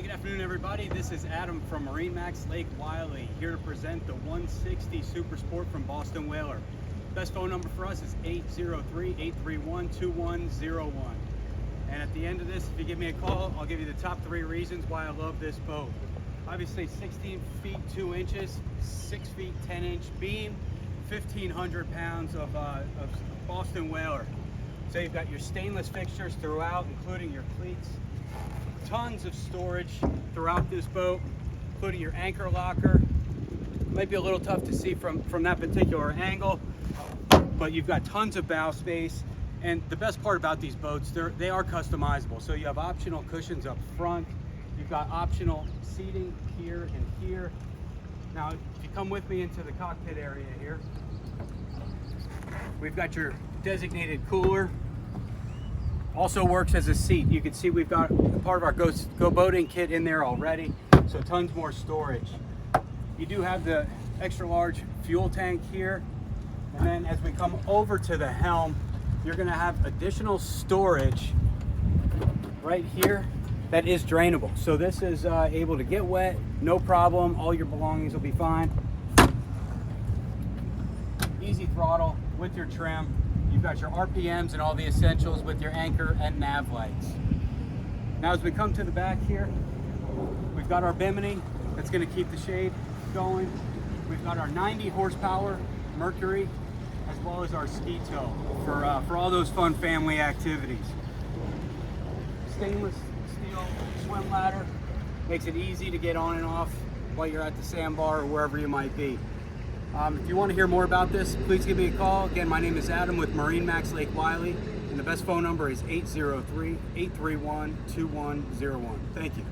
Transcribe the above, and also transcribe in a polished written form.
Good afternoon, everybody. This is Adam from MarineMax Lake Wylie, here to present the 160 Super Sport from Boston Whaler. Best phone number for us is 803-831-2101. And at the end of this, if you give me a call, I'll give you the top 3 reasons why I love this boat. Obviously, 16 feet 2 inches, 6 feet 10 inch beam, 1,500 pounds of Boston Whaler. So you've got your stainless fixtures throughout, including your cleats. Tons of storage throughout this boat, including your anchor locker. Might be a little tough to see from that particular angle, but you've got tons of bow space. And the best part about these boats, they are customizable. So you have optional cushions up front. You've got optional seating here and here. Now, if you come with me into the cockpit area here, we've got your designated cooler. Also works as a seat. You can see we've got part of our Go Boating kit in there already, so tons more storage. You do have the extra large fuel tank here, and then as we come over to the helm, you're going to have additional storage right here that is drainable. So this is able to get wet, no problem. All your belongings will be fine. Easy throttle with your trim. You've got your RPMs and all the essentials with your anchor and nav lights. Now as we come to the back here, we've got our bimini that's going to keep the shade going. We've got our 90 horsepower Mercury, as well as our ski tow for all those fun family activities. Stainless steel swim ladder makes it easy to get on and off while you're at the sandbar or wherever you might be. If you want to hear more about this, please give me a call. Again, my name is Adam with MarineMax Lake Wylie, and the best phone number is 803-831-2101. Thank you.